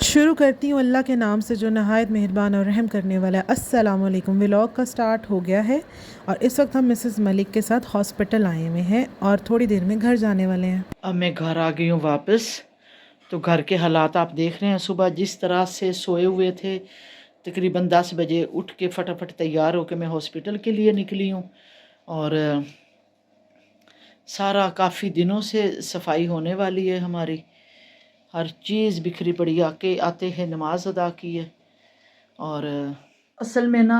शुरू करती हूँ अल्लाह के नाम से जो नहायत मेहरबान और रहम करने वाला है। अस्सलाम वालेकुम। व्लॉग का स्टार्ट हो गया है और इस वक्त हम मिसेस मलिक के साथ हॉस्पिटल आए हुए हैं और थोड़ी देर में घर जाने वाले हैं। अब मैं घर आ गई हूँ वापस। तो घर के हालात आप देख रहे हैं। सुबह जिस तरह से सोए हुए थे, तकरीबन 10 बजे उठ के फटाफट तैयार होकर मैं हॉस्पिटल के लिए निकली हूँ। और सारा काफ़ी दिनों से सफाई होने वाली है हमारी। हर चीज़ बिखरी पड़ी, आके आते हैं नमाज अदा की है। और असल में ना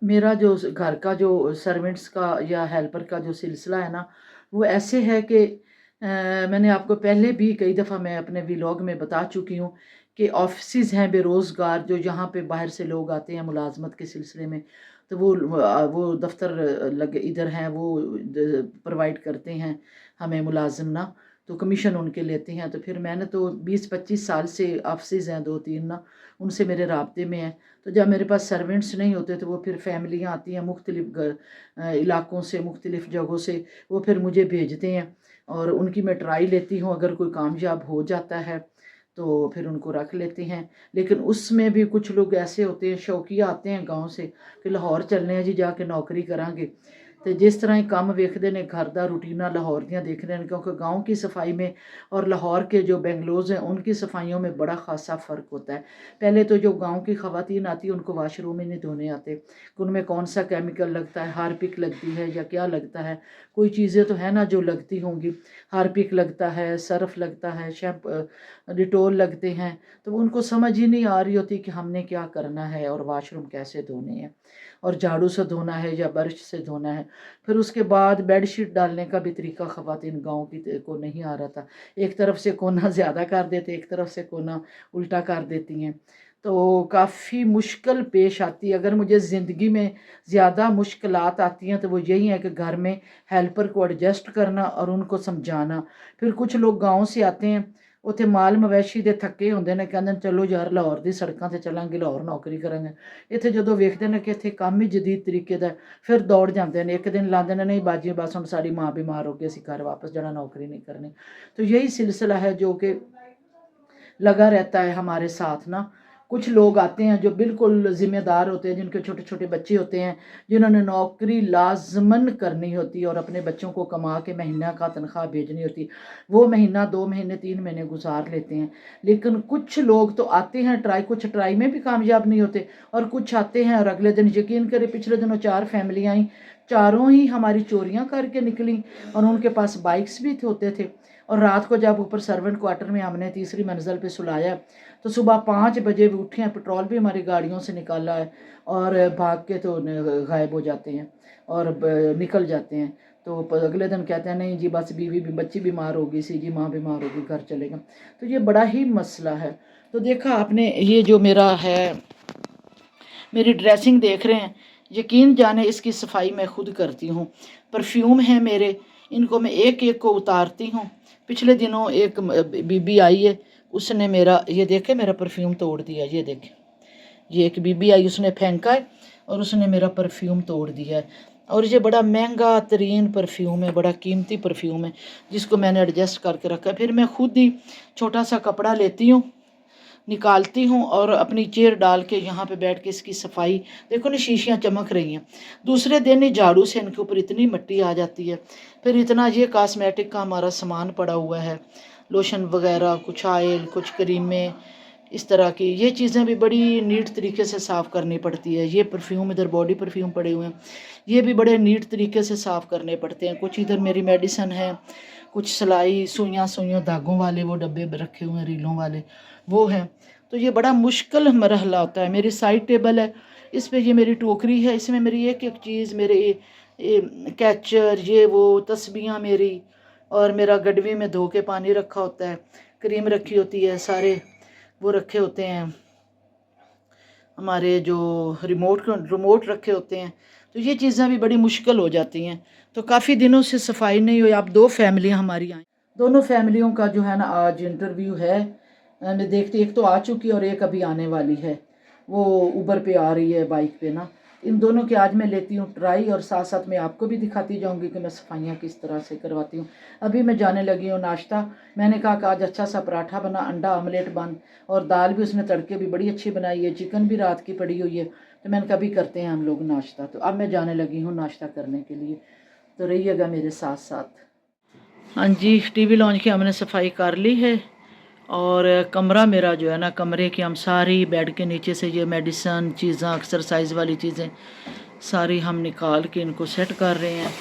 मेरा जो घर का जो सर्वेंट्स का या हेल्पर का जो सिलसिला है ना, वो ऐसे है कि मैंने आपको पहले भी कई दफ़ा मैं अपने व्लॉग में बता चुकी हूँ कि ऑफिस हैं बेरोज़गार जो यहाँ पे बाहर से लोग आते हैं मुलाजमत के सिलसिले में। तो वो दफ्तर लगे इधर हैं, वो प्रोवाइड करते हैं हमें मुलाजिम ना, तो कमीशन उनके लेते हैं। तो फिर मैंने तो 20-25 साल से ऑफिस हैं 2-3 ना, उनसे मेरे राब्ते में हैं। तो जब मेरे पास सर्वेंट्स नहीं होते तो वो फिर फैमिलियाँ आती हैं मुख्तलिफ़ इलाक़ों से, मुख्तलिफ़ जगहों से, वो फिर मुझे भेजते हैं और उनकी मैं ट्राई लेती हूँ। अगर कोई कामयाब हो जाता है तो फिर उनको रख लेते हैं। लेकिन उसमें भी कुछ लोग ऐसे होते हैं, शौकिया आते हैं गाँव से कि लाहौर चलने हैं जी, जाके नौकरी करांगे। तो जिस तरह ही काम वेखते ने घर का रूटीना लाहौर दियाँ देखते हैं, क्योंकि गाँव की सफाई में और लाहौर के जो बेंगलोज हैं उनकी सफाइयों में बड़ा खासा फ़र्क होता है। पहले तो जो गाँव की ख़वातीन आती हैं उनको वाशरूम ही नहीं धोने आते, उनमें कौन सा केमिकल लगता है, हार्पिक लगती है या क्या लगता है। कोई चीज़ें तो है ना जो लगती होंगी, हार्पिक लगता है, सर्फ लगता है, डिटोल लगते हैं। तो उनको समझ ही नहीं आ रही होती कि हमने क्या करना है और वाशरूम कैसे धोने हैं, और झाड़ू से धोना है या ब्रश से धोना है। फिर उसके बाद बेडशीट डालने का भी तरीका ख़वातीन गाँव की को नहीं आ रहा था। एक तरफ से कोना ज़्यादा कर देते, एक तरफ से कोना उल्टा कर देती हैं। तो काफ़ी मुश्किल पेश आती है। अगर मुझे ज़िंदगी में ज़्यादा मुश्किलात आती हैं तो वो यही है कि घर में हेल्पर को एडजस्ट करना और उनको समझाना। फिर कुछ लोग गाँव से आते हैं, उत्थे माल मवेशी दे थके होंदे ने, कहंदे चलो यार लाहौर दी सड़कों ते चलांगे, लाहौर नौकरी करांगे। इत्थे जदों वेखदे ने कि इत्थे काम ही जदीद तरीके दा, फिर दौड़ जाते हैं। एक दिन लाते ने, नहीं बाजी बस हुण साडी माँ बीमार हो गई, असीं घर वापस जाना, नौकरी नहीं करनी। तो यही सिलसिला है जो कि लगा रहता है हमारे साथ ना। कुछ लोग आते हैं जो बिल्कुल ज़िम्मेदार होते हैं, जिनके छोटे छोटे बच्चे होते हैं, जिन्होंने नौकरी लाजमन करनी होती है और अपने बच्चों को कमा के महीना का तनख्वाह भेजनी होती। वो महीना 2 महीने 3 महीने गुजार लेते हैं। लेकिन कुछ लोग तो आते हैं ट्राई, कुछ ट्राई में भी कामयाब नहीं होते, और कुछ आते हैं और अगले दिन, यकीन करें पिछले दिनों 4 फैमिलियाँ आई, चारों ही हमारी चोरियाँ करके निकली और उनके पास बाइक्स भी होते थे। और रात को जब ऊपर सर्वेंट क्वार्टर में हमने तीसरी मंजिल पे सुलाया तो सुबह 5 बजे भी उठे हैं, पेट्रोल भी हमारी गाड़ियों से निकाला है और भाग के तो गायब हो जाते हैं और निकल जाते हैं। तो अगले दिन कहते हैं नहीं जी बस बीवी भी बच्ची बीमार होगी सी जी, माँ बीमार होगी, घर चलेगा। तो ये बड़ा ही मसला है। तो देखा आपने, ये जो मेरा है, मेरी ड्रेसिंग देख रहे हैं, यकीन जाने इसकी सफाई मैं खुद करती हूँ। परफ्यूम है मेरे, इनको मैं एक एक को उतारती हूँ। पिछले दिनों एक बीबी आई है, उसने मेरा ये देखे मेरा परफ्यूम तोड़ दिया। ये देखे, ये एक बीबी आई, उसने फेंका है और उसने मेरा परफ्यूम तोड़ दिया है। और ये बड़ा महंगा तरीन परफ्यूम है, बड़ा कीमती परफ्यूम है, जिसको मैंने एडजस्ट करके रखा है। फिर मैं खुद ही छोटा सा कपड़ा लेती हूँ, निकालती हूँ और अपनी चेयर डाल के यहाँ पे बैठ के इसकी सफाई, देखो ना शीशियाँ चमक रही हैं। दूसरे दिन ही झाड़ू से इनके ऊपर इतनी मिट्टी आ जाती है। फिर इतना ये कॉस्मेटिक का हमारा सामान पड़ा हुआ है, लोशन वगैरह, कुछ ऑयल, कुछ क्रीमें, इस तरह की ये चीज़ें भी बड़ी नीट तरीके से साफ़ करनी पड़ती है। ये परफ्यूम, इधर बॉडी परफ्यूम पड़े हुए हैं, ये भी बड़े नीट तरीके से साफ़ करने पड़ते हैं। कुछ इधर मेरी मेडिसन है, कुछ सिलाई सुइयाँ धागों वाले वो डब्बे रखे हुए हैं, रीलों वाले वो हैं। तो ये बड़ा मुश्किल मरहला होता है। मेरी साइड टेबल है, इस पे ये मेरी टोकरी है, इसमें मेरी एक एक चीज़, मेरे कैचर, ये वो तस्बीहां मेरी, और मेरा गडवे में धो के पानी रखा होता है, क्रीम रखी होती है, सारे वो रखे होते हैं, हमारे जो रिमोट रखे होते हैं। तो ये चीज़ें भी बड़ी मुश्किल हो जाती हैं। तो काफ़ी दिनों से सफाई नहीं हुई। अब 2 फैमिलियाँ हमारी आई, दोनों फैमिलियों का जो है ना आज इंटरव्यू है। देखते, एक तो आ चुकी है और एक अभी आने वाली है। वो ऊबर पे आ रही है बाइक पे ना। इन दोनों की आज मैं लेती हूँ ट्राई, और साथ साथ मैं आपको भी दिखाती जाऊँगी कि मैं सफाइयाँ किस तरह से करवाती हूँ। अभी मैं जाने लगी हूँ नाश्ता। मैंने कहा कि आज अच्छा सा पराठा बना, अंडा ऑमलेट बन, और दाल भी उसने तड़के भी बड़ी अच्छी बनाई है, चिकन भी रात की पड़ी हुई है। तो मैंने कहा भी करते हैं हम लोग नाश्ता। तो अब मैं जाने लगी हूँ नाश्ता करने के लिए, तो रहिएगा मेरे साथ साथ। हाँ जी, टीवी लॉन्च की हमने सफाई कर ली है, और कमरा मेरा जो है ना, कमरे की हम सारी बेड के नीचे से ये मेडिसन चीज़ें, एक्सरसाइज वाली चीज़ें सारी हम निकाल के इनको सेट कर रहे हैं।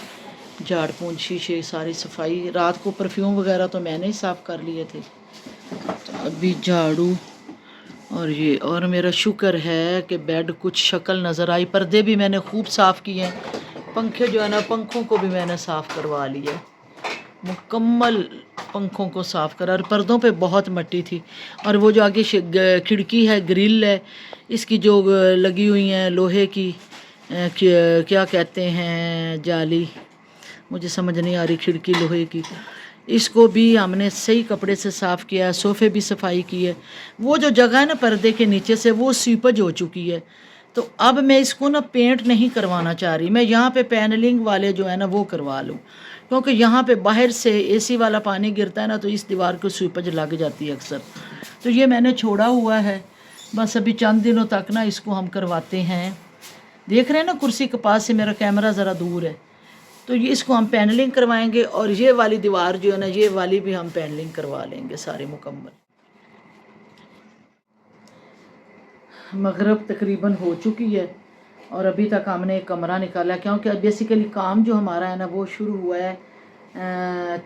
झाड़ पोंछ शीशे सारी सफाई, रात को परफ्यूम वगैरह तो मैंने ही साफ़ कर लिए थे। तो अभी झाड़ू और ये, और मेरा शुक्र है कि बेड कुछ शक्ल नज़र आई। पर्दे भी मैंने खूब साफ़ किए हैं, पंखे जो है ना, पंखों को भी मैंने साफ़ करवा लिया, मुकम्मल पंखों को साफ़ करा। और पर्दों पे बहुत मट्टी थी, और वो जो आगे खिड़की है, ग्रिल है, इसकी जो लगी हुई हैं लोहे की, क्या कहते हैं, जाली, मुझे समझ नहीं आ रही, खिड़की लोहे की, इसको भी हमने सही कपड़े से साफ़ किया है। सोफ़े भी सफाई की है। वो जो जगह है ना पर्दे के नीचे से, वो सीपज हो चुकी है। तो अब मैं इसको ना पेंट नहीं करवाना चाह रही, मैं यहाँ पे पैनलिंग वाले जो है ना वो करवा लूँ, क्योंकि यहाँ पे बाहर से एसी वाला पानी गिरता है ना, तो इस दीवार को सीपज लग जाती है अक्सर। तो ये मैंने छोड़ा हुआ है, बस अभी चंद दिनों तक ना इसको हम करवाते हैं। देख रहे हैं ना कुर्सी के पास से मेरा कैमरा ज़रा दूर है, तो ये इसको हम पैनलिंग करवाएंगे, और ये वाली दीवार जो है ना, ये वाली भी हम पैनलिंग करवा लेंगे सारी मुकम्मल। मगरब तकरीबन हो चुकी है, और अभी तक हमने एक कमरा निकाला, क्योंकि बेसिकली काम जो हमारा है ना वो शुरू हुआ है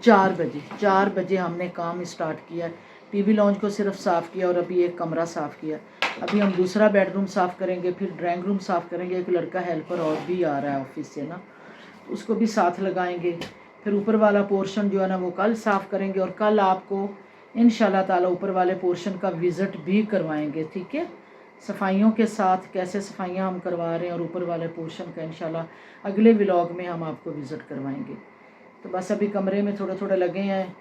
4 बजे हमने काम स्टार्ट किया। टीवी लॉन्च को सिर्फ साफ़ किया, और अभी एक कमरा साफ़ किया। अभी हम दूसरा बेडरूम साफ़ करेंगे, फिर ड्राइंग रूम साफ़ करेंगे। एक लड़का हेल्पर और भी आ रहा है ऑफिस से ना, उसको भी साथ लगाएंगे। फिर ऊपर वाला पोर्शन जो है ना वो कल साफ़ करेंगे, और कल आपको इंशाल्लाह ताला ऊपर वाले पोर्शन का विज़िट भी करवाएंगे, ठीक है, सफाइयों के साथ कैसे सफाइयाँ हम करवा रहे हैं, और ऊपर वाले पोर्शन का इंशाल्लाह अगले व्लॉग में हम आपको विज़िट करवाएंगे। तो बस अभी कमरे में थोड़े थोड़े लगे हैं,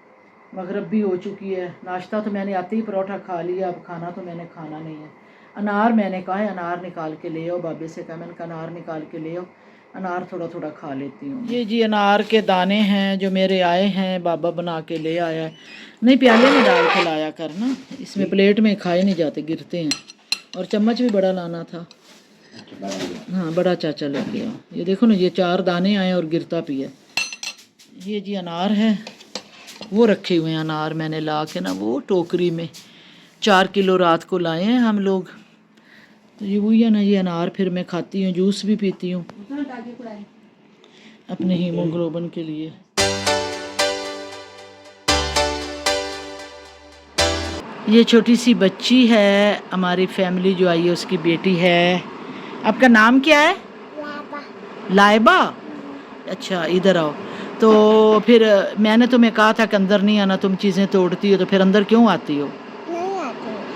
मगरब भी हो चुकी है। नाश्ता तो मैंने आते ही परोठा खा लिया, अब खाना तो मैंने खाना नहीं है। अनार मैंने कहा है अनार निकाल के ले आओ, बाबे से कहा मैंने कहा अनार निकाल के ले आओ, अनार थोड़ा थोड़ा खा लेती हूँ। ये जी अनार के दाने हैं जो मेरे आए हैं, बाबा बना के ले आया है। नहीं, प्याले में डाल के लाया करना, इसमें प्लेट में खाए नहीं जाते, गिरते हैं। और चम्मच भी बड़ा लाना था। हाँ, बड़ा चाचा लेके आओ। ये देखो ना, ये 4 दाने आए और गिरता भी है। ये जी अनार है, वो रखे हुए हैं अनार मैंने ला के ना वो टोकरी में, 4 किलो रात को लाए हैं हम लोग। तो ये वही है ना, ये अनार फिर मैं खाती हूँ, जूस भी पीती हूँ अपने हीमोग्लोबिन के लिए। ये छोटी सी बच्ची है, हमारी फैमिली जो आई है उसकी बेटी है। आपका नाम क्या है? लाइबा। अच्छा, इधर आओ। तो फिर मैंने तुम्हें कहा था कि अंदर नहीं आना, तुम चीज़ें तोड़ती हो, तो फिर अंदर क्यों आती हो?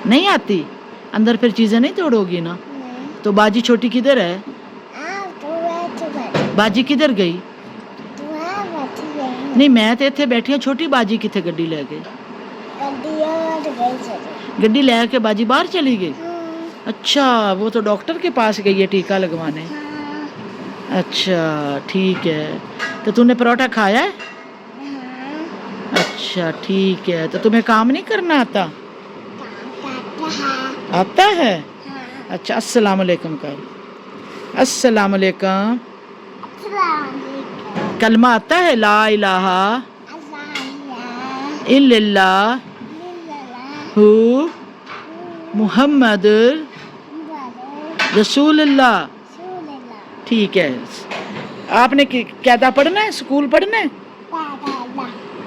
नहीं आती अंदर, फिर चीज़ें नहीं तोड़ोगी ना। तो बाजी छोटी किधर है? बाजी किधर गई? नहीं, मैं तो इत्थे बैठी हूँ, छोटी बाजी किथे गड्डी ले गई? गड्डी ले के बाजी बाहर चली गई। अच्छा, वो तो डॉक्टर के पास गई है टीका लगवाने। अच्छा ठीक है, तो तूने परोठा खाया है? अच्छा ठीक है, तो तुम्हें काम नहीं करना आता? आता है। अच्छा, अस्सलाम वालेकुम कर। अस्सलाम वालेकुम। कलमा आता है? ला इलाहा इल्लल्लाह हु मुहम्मद रसूलुल्लाह। ठीक है, आपने कायदा पढ़ना है, स्कूल पढ़ना है?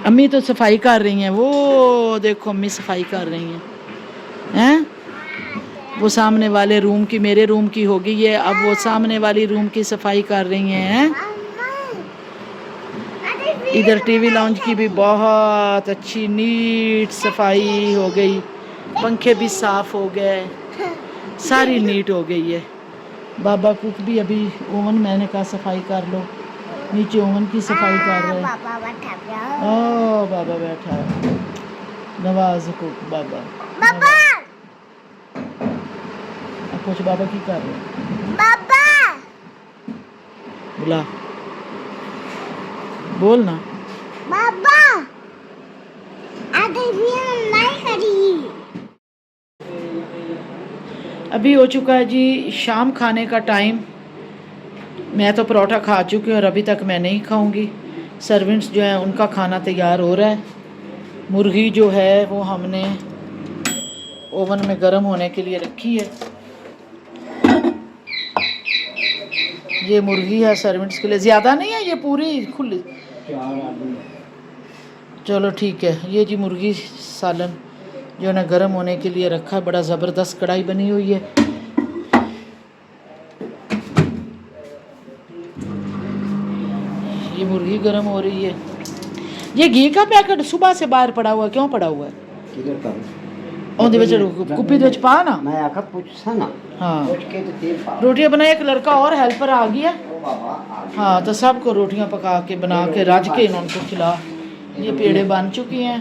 अम्मी तो सफाई कर रही हैं, वो देखो अम्मी सफाई कर रही हैं। वो सामने वाले रूम की, मेरे रूम की हो गई है, अब वो सामने वाली रूम की सफाई कर रही हैं। इधर टीवी लॉन्च की भी बहुत अच्छी नीट सफाई हो गई, पंखे भी साफ हो गए, सारी नीट हो गई है। बाबा कुक भी अभी ओवन, मैंने कहा सफाई कर लो, नीचे ओवन की सफाई कर रहे हैं। ओ बाबा बैठा है, नवाज कुक बाबा। अब कुछ बाबा की कर रहे हैं? बुला, बोल ना। बाबा आगे भी नहीं करी। अभी हो चुका है जी शाम खाने का टाइम। मैं तो परोठा खा चुकी हूँ और अभी तक मैं नहीं खाऊंगी। सर्वेंट्स जो हैं उनका खाना तैयार हो रहा है। मुर्गी जो है वो हमने ओवन में गर्म होने के लिए रखी है। ये मुर्गी है सर्वेंट्स के लिए, ज़्यादा नहीं है, ये पूरी खुली। चलो ठीक है। ये जी मुर्गी सालन जो है ना गर्म होने के लिए रखा है। बड़ा ज़बरदस्त कढ़ाई बनी हुई है। ये मुर्गी गर्म हो रही है। ये घी का पैकेट सुबह से बाहर पड़ा हुआ है, क्यों पड़ा हुआ है? ਉਹਦੇ ਵਿੱਚ ਕੁੱਪੀ ਦੇ ਵਿੱਚ ਪਾ ਨਾ। मैं आखा पूछा ना। हाँ पूछ के तो तेल पा। रोटियां बनाए। एक लड़का और हेल्पर आ गया। ओ बाबा आ गया। हाँ तो सबको रोटियां पका के बना के रज के इनको खिला। ये पेड़े बन चुकी हैं।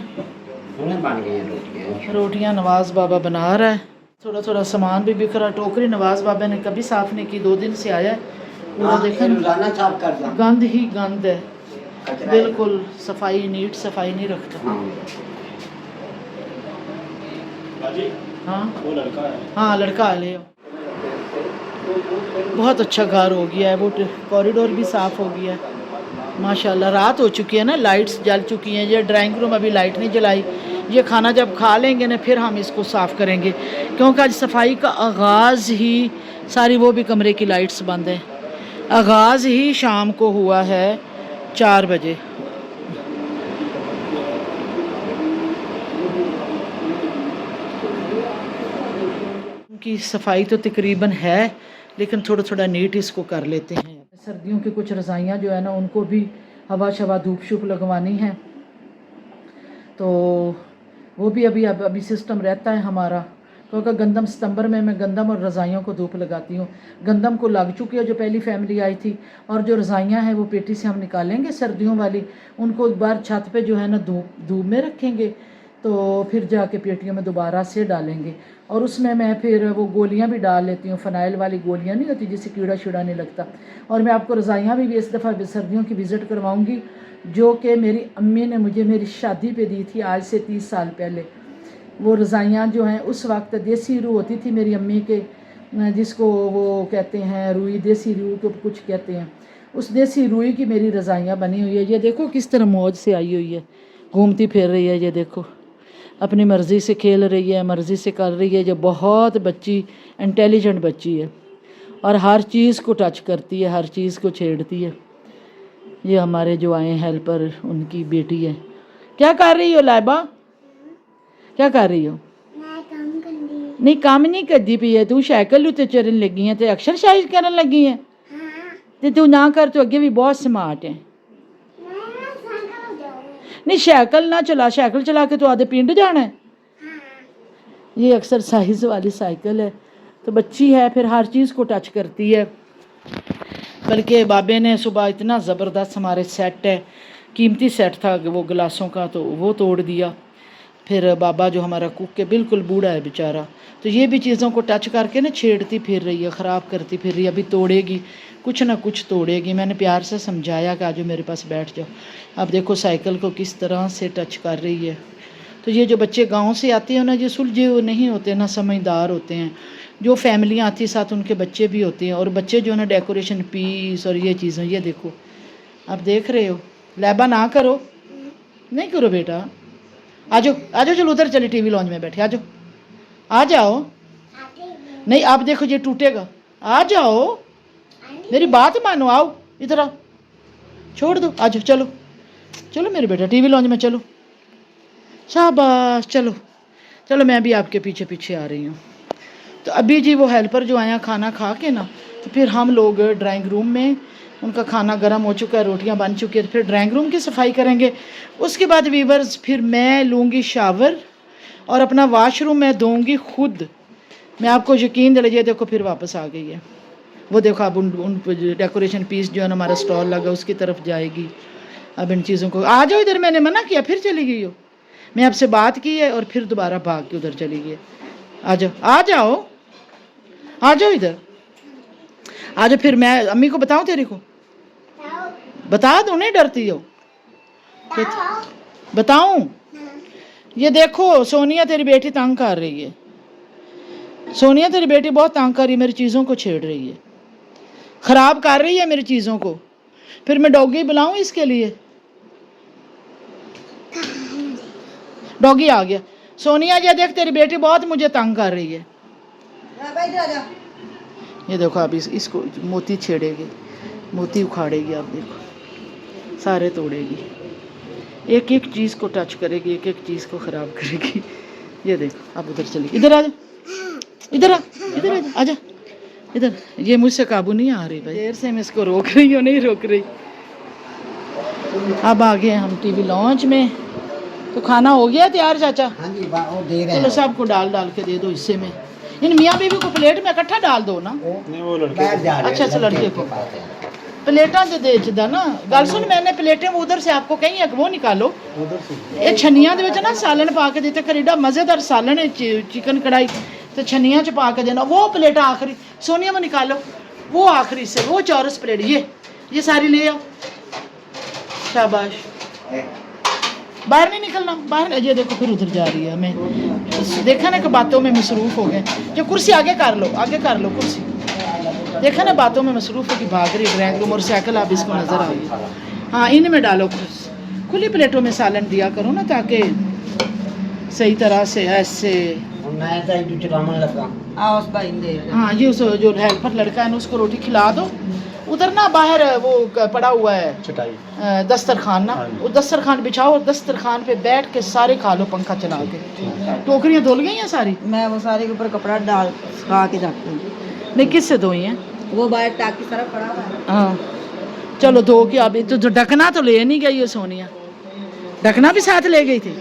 उन्हें बन गई हैं रोटियां। रोटियां नवाज बाबा बना रहा है। थोड़ा थोड़ा सामान भी बिखरा। टोकरी नवाज बाबा ने कभी साफ नहीं की, 2 दिन से आया है। पूरा देखो रोजाना साफ कर दो। गंद ही गंद है, कचरा है। बिल्कुल सफाई नीट सफाई नहीं रखता। हाँ। हाँ वो लड़का है। हाँ लड़का आ ले। बहुत अच्छा घर हो गया है। वो कॉरिडोर भी साफ़ हो गया है माशाल्लाह। रात हो चुकी है ना, लाइट्स जल चुकी हैं। ये ड्राइंग रूम अभी लाइट नहीं जलाई। ये खाना जब खा लेंगे ना फिर हम इसको साफ़ करेंगे, क्योंकि आज सफाई का आगाज़ ही सारी वो भी कमरे की लाइट्स बंद हैं। आगाज़ ही शाम को हुआ है 4 बजे। की सफाई तो तकरीबन है, लेकिन थोड़ा थोड़ा नीट इसको कर लेते हैं। सर्दियों की कुछ रज़ाइयाँ जो है ना उनको भी हवा शवा धूप शूप लगवानी है, तो वो भी अभी सिस्टम रहता है हमारा। क्योंकि गंदम सितंबर में मैं गंदम और रज़ाइयों को धूप लगाती हूँ। गंदम को लग चुकी है जो पहली फैमिली आई थी, और जो रज़ाइयाँ हैं वो पेटी से हम निकालेंगे सर्दियों वाली, उनको एक बार छत पे जो है ना धूप में रखेंगे, तो फिर जाके पेटियों में दोबारा से डालेंगे। और उसमें मैं फिर वो गोलियां भी डाल लेती हूँ, फ़नाइल वाली गोलियां नहीं होती जिससे कीड़ा शीड़ा नहीं लगता। और मैं आपको रज़ाइयाँ भी इस दफ़ा सर्दियों की विज़िट करवाऊँगी, जो कि मेरी अम्मी ने मुझे मेरी शादी पे दी थी आज से 30 साल पहले। वो रज़ाइयाँ जो हैं उस वक्त देसी रूह होती थी मेरी अम्मी के, जिसको वो कहते हैं रुई, देसी रूह को कुछ कहते हैं, उस देसी रुई की मेरी रज़ाइयाँ बनी हुई है। ये देखो किस तरह मौज से आई हुई है, घूमती फिर रही है। ये देखो अपनी मर्ज़ी से खेल रही है, मर्ज़ी से कर रही है। जो बहुत बच्ची इंटेलिजेंट बच्ची है और हर चीज़ को टच करती है, हर चीज़ को छेड़ती है। ये हमारे जो आए हेल्पर उनकी बेटी है। क्या कर रही हो लाइबा, क्या कर रही हो? मैं काम कर रही। नहीं काम नहीं करती पई है तू, साइकिल उत्ते चढ़न लगी है, तो एक्सरसाइज करन लगी है। हाँ तो तू ना कर, तो अगे भी बहुत स्मार्ट है। मैं साइकिल जाऊँ। नहीं साइकिल ना चला, साइकिल चला के तो आधे पिंड जाना है। हाँ ये एक्सरसाइज वाली साइकिल है। तो बच्ची है फिर हर चीज़ को टच करती है। बल्कि बाबे ने सुबह इतना ज़बरदस्त हमारे सेट है, कीमती सेट था वो गिलासों का, तो वो तोड़ दिया। फिर बाबा जो हमारा कुक है बिल्कुल बूढ़ा है बेचारा, तो ये भी चीज़ों को टच करके ना छेड़ती फिर रही है, ख़राब करती फिर रही है। अभी तोड़ेगी, कुछ ना कुछ तोड़ेगी। मैंने प्यार से समझाया कि आज मेरे पास बैठ जाओ। अब देखो साइकिल को किस तरह से टच कर रही है। तो ये जो बच्चे गांव से आते हैं ना, ये सुलझे हुए नहीं होते ना, समझदार होते हैं। जो फैमिलियाँ आती साथ उनके बच्चे भी होते हैं, और बच्चे जो है ना डेकोरेशन पीस और ये चीज़ें, ये देखो आप देख रहे हो। लैबा ना करो, नहीं करो बेटा। आ जाओ आ जाओ, चलो उधर चले टीवी लॉन्च में बैठे, आ जाओ आ जाओ। नहीं आप देखो ये टूटेगा, आ जाओ मेरी बात मानो, आओ इधर आओ, छोड़ दो, आ जाओ, चलो चलो मेरे बेटा टीवी लॉन्च में चलो, शाबाश, चलो चलो मैं भी आपके पीछे पीछे आ रही हूँ। तो अभी जी वो हेल्पर जो आया खाना खा के ना, तो फिर हम लोग ड्राइंग रूम में, उनका खाना गर्म हो चुका है, रोटियां बन चुकी है, तो फिर ड्राइंग रूम की सफाई करेंगे। उसके बाद वीवर्स फिर मैं लूँगी शावर और अपना वाशरूम मैं दूँगी खुद। मैं आपको यकीन दिलाइए, देखो फिर वापस आ गई है। वो देखो अब उन डेकोरेशन पीस जो है ना हमारा स्टॉल लगा उसकी तरफ जाएगी। अब इन चीज़ों को, आ जाओ इधर, मैंने मना किया फिर चली गई हो। मैं आपसे बात की है और फिर दोबारा भाग के उधर चली गई। आ जाओ आ जाओ आ जाओ इधर आ जाओ। फिर मैं अम्मी को बताऊँ तेरे को, बता दो, नहीं डरती हो? बताऊं? ये देखो सोनिया तेरी बेटी तंग कर रही है। सोनिया तेरी बेटी बहुत तंग कर रही है, मेरी चीज़ों को छेड़ रही है, ख़राब कर रही है मेरी चीज़ों को। फिर मैं डॉगी बुलाऊं इसके लिए? डॉगी आ गया। सोनिया ये देख तेरी बेटी बहुत मुझे तंग कर रही है। ये देखो अब इसको मोती छेड़ेगी, मोती उखाड़ेगी। आप देखो सारे तोड़ेगी, एक एक चीज़ को टच करेगी, एक एक चीज़ को ख़राब करेगी। ये देखो अब उधर चली, इधर आ जा, इधर आ, इधर आ जा, इधर। ये मुझसे काबू नहीं आ रही भाई, देर से मैं इसको रोक रही हूँ, नहीं रोक रही। अब आ गए हम टीवी लॉन्च में। तो खाना हो गया तैयार चाचा? हाँ जी वो दे रहे चलो सबको डाल डाल के दे दो हिस्से में। इन मियाँ बीवी को प्लेट में इकट्ठा डाल दो ना। अच्छा अच्छा, लड़के को प्लेटा दे दे चदा ना। गल सुन, मैंने प्लेटें उधर से आपको कहीं है वो निकालो। ये छनिया दे विच ना सालन पा के देते, करीडा मज़ेदार सालन है, चिकन कढ़ाई तो छनिया च पा के देना। वो प्लेटा आखिरी सोनिया में निकालो, वो आखिरी से वो चौरस प्लेट, ये सारी ले आओ। शाबाश, बाहर नहीं निकलना, बाहर। ये देखो फिर उधर जा रही है। हमें देखा ना कि बातों में मसरूफ़ हो गए। जो कुर्सी आगे कर लो, आगे कर लो कुर्सी। देखा ना बातों में मसरूफ़ होगी, भाग रही ड्रैग रूम और साइकिल आप इसको नज़र आ गई। हाँ इनमें डालो, खुली प्लेटों में सालन दिया करो ना, ताकि सही तरह से ऐसे। मैं तो चलाने लगा। हाँ ये उस जो हेल्पर लड़का है ना उसको रोटी खिला दो। उधर ना बाहर वो पड़ा हुआ है चटाई दस्तरखान ना, वो दस्तरखान बिछाओ और दस्तरखान पे बैठ के सारे खा लो पंखा चला के। टोकरियाँ धुल गई हैं सारी? मैं वो सारे के ऊपर कपड़ा डाल सुखा के रखती हूँ। नहीं किससे धोई हैं? वो बाहर टाकी सारा पड़ा हुआ है। हाँ चलो धो के। अब तो ढकना तो ले नहीं गई है सोनिया, ढकना भी साथ ले गई थी।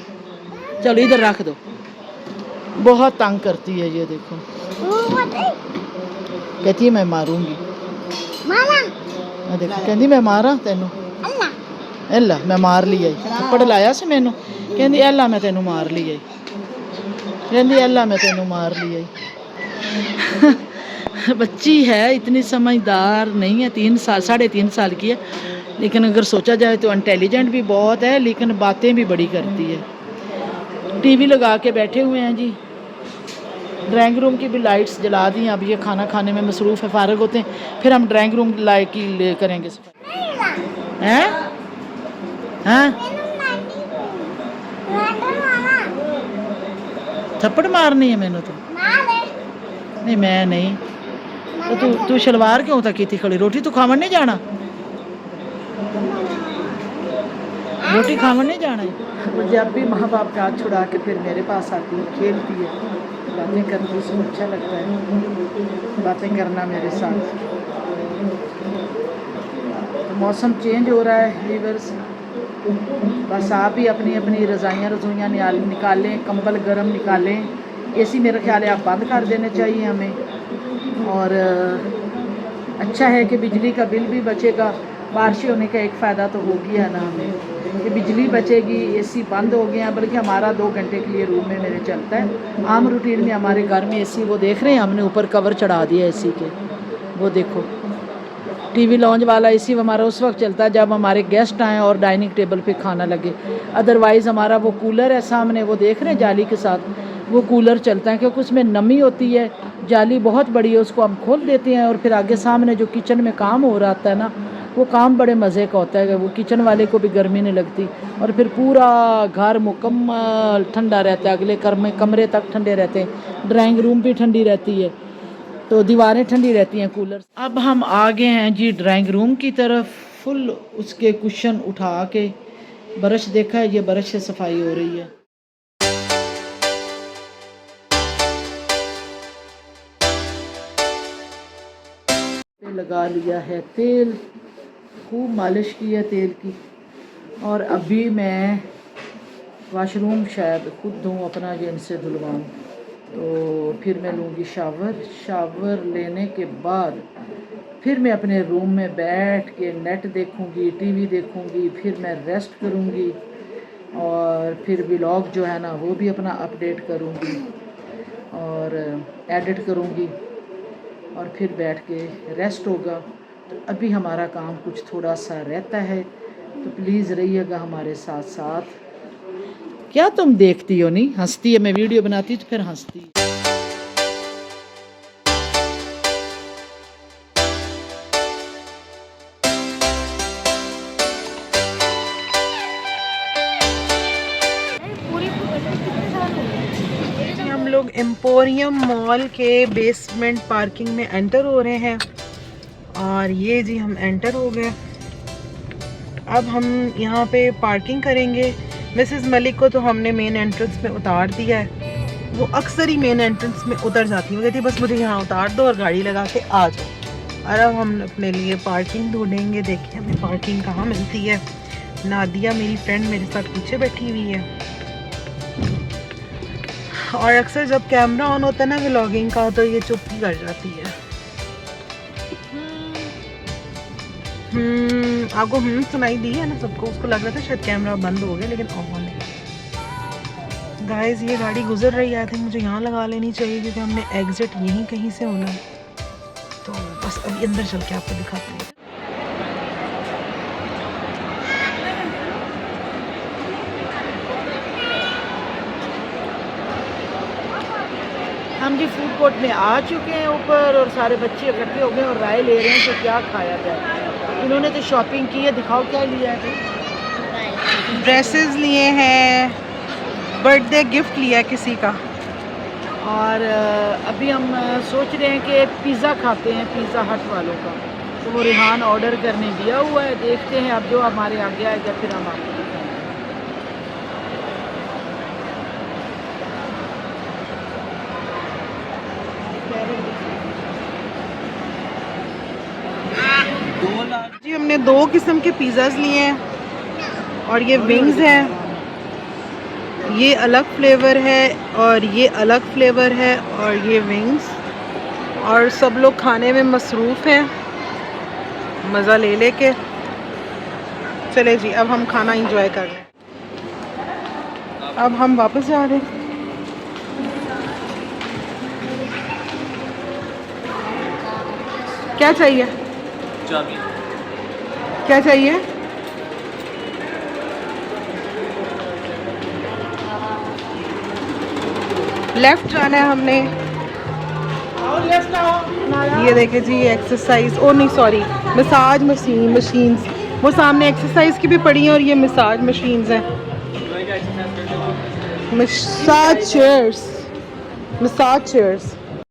चलो इधर रख दो, बहुत तंग करती है। ये देखो कहती है मैं मारूंगी। देखो कहती मैं मारा तेनू, एला मैं मार लिया। थप्पड़ लाया से मैनू, कहती एला मैं तेनू मार लिया, कहती एला मैं तेनू मार लिया। बच्ची है, इतनी समझदार नहीं है, 3 साल 3.5 साल की है, लेकिन अगर सोचा जाए तो इंटेलिजेंट भी बहुत है, लेकिन बातें भी बड़ी करती है। टीवी लगा के बैठे हुए हैं जी। ड्राइंग रूम की भी लाइट्स जला दी। अब ये खाना खाने में मसरूफ़ है, फारग होते हैं, फिर हम ड्राइंग रूम लाइट की ले करेंगे सफाई। हैं? हाँ थप्पड़ मारनी है मैंने तो? नहीं मैं नहीं। तो तू शलवार क्यों तक की थी खड़ी? रोटी तो खावन नहीं जाना? रोटी खावन नहीं जाना है? जब भी माँ बाप का हाथ छुड़ा के फिर मेरे पास आती है, खेलती है, बातें करती, उसको अच्छा लगता है बातें करना मेरे साथ। तो मौसम चेंज हो रहा है व्यूअर्स, बस आप ही अपनी अपनी रज़ाइयाँ निकालें, कंबल गर्म निकालें। एसी मेरा ख्याल है आप बंद कर देने चाहिए हमें। और अच्छा है कि बिजली का बिल भी बचेगा। बारिश होने का एक फ़ायदा तो हो गया ना हमें कि बिजली बचेगी, एसी बंद हो गया। बल्कि हमारा 2 घंटे के लिए रूम में मेरे चलता है आम रूटीन में। हमारे घर में एसी वो देख रहे हैं, हमने ऊपर कवर चढ़ा दिया एसी के। वो देखो टीवी लॉन्च वाला एसी हमारा उस वक्त चलता है जब हमारे गेस्ट आएँ और डाइनिंग टेबल पे खाना लगे। अदरवाइज़ हमारा वो कूलर है सामने, वो देख रहे हैं जाली के साथ, वो कूलर चलता है क्योंकि उसमें नमी होती है। जाली बहुत बड़ी है, उसको हम खोल देते हैं और फिर आगे सामने जो किचन में काम हो रहा है ना, वो काम बड़े मज़े का होता है। वो किचन वाले को भी गर्मी नहीं लगती और फिर पूरा घर मुकम्मल ठंडा रहता है। अगले कमरे तक ठंडे रहते हैं, ड्राइंग रूम भी ठंडी रहती है, तो दीवारें ठंडी रहती हैं कूलर। अब हम आ गए हैं जी ड्राइंग रूम की तरफ। फुल उसके कुशन उठा के ब्रश देखा है, ये ब्रश से सफाई हो रही है। लगा लिया है तेल, खूब मालिश की है तेल की। और अभी मैं वाशरूम शायद खुद धोऊँ अपना, ये इनसे धुलवाऊँ, तो फिर मैं लूँगी शावर लेने के बाद फिर मैं अपने रूम में बैठ के नेट देखूँगी, टीवी देखूँगी, फिर मैं रेस्ट करूँगी और फिर व्लॉग जो है ना वो भी अपना अपडेट करूँगी और एडिट करूँगी और फिर बैठ के रेस्ट होगा। तो अभी हमारा काम कुछ थोड़ा सा रहता है, तो प्लीज़ रहिएगा हमारे साथ साथ। क्या तुम देखती हो? नहीं हंसती है, मैं वीडियो बनाती तो फिर हंसती। हम लोग एम्पोरियम मॉल के बेसमेंट पार्किंग में एंटर हो रहे हैं और ये जी हम एंटर हो गए। अब हम यहाँ पे पार्किंग करेंगे। मिसेस मलिक को तो हमने मेन एंट्रेंस में उतार दिया है, वो अक्सर ही मेन एंट्रेंस में उतर जाती है, वो कहती है बस मुझे यहाँ उतार दो और गाड़ी लगा के आ जाओ। और अब हम अपने लिए पार्किंग ढूंढेंगे, देखिए हमें पार्किंग कहाँ मिलती है। नादिया मेरी फ्रेंड मेरे साथ पीछे बैठी हुई है और अक्सर जब कैमरा ऑन होता है ना व्लॉगिंग का तो ये चुप ही कर जाती है। आपको सुनाई दी है ना सबको? उसको लग रहा था शायद कैमरा बंद हो गया, लेकिन ऑन है। गाइस ये गाड़ी गुजर रही है, आई थिंक मुझे यहाँ लगा लेनी चाहिए क्योंकि हमने एग्जिट यहीं कहीं से होना है। तो बस अभी अंदर चल के आपको दिखाते हैं। हम जी फूड कोर्ट में आ चुके हैं ऊपर और सारे बच्चे इकट्ठे हो गए और राय ले रहे हैं कि क्या खाया जाए। इन्होंने तो शॉपिंग की है, दिखाओ क्या लिया है। ड्रेसेस लिए हैं, बर्थडे गिफ्ट लिया है किसी का। और अभी हम सोच रहे हैं कि पिज़्ज़ा खाते हैं पिज़्ज़ा हट वालों का, तो वो रिहान ऑर्डर करने दिया हुआ है। देखते हैं अब जो हमारे आगे आएगा फिर हम आपको दिखाएंगे। जी हमने 2 किस्म के पिज़्ज़ाज लिए हैं और ये विंग्स हैं, ये अलग फ्लेवर है और ये अलग फ्लेवर है और ये विंग्स। और सब लोग खाने में मसरूफ़ हैं, मज़ा ले लेके। चले जी अब हम खाना इंजॉय कर रहे हैं। अब हम वापस जा रहे हैं। क्या चाहिए? क्या चाहिए? लेफ्ट जाना है हमने। ये देखे जी एक्सरसाइज, ओ नहीं सॉरी मसाज मशीन्स, वो सामने एक्सरसाइज की भी पड़ी हैं और ये मसाज मशीन्स हैं। Massage chairs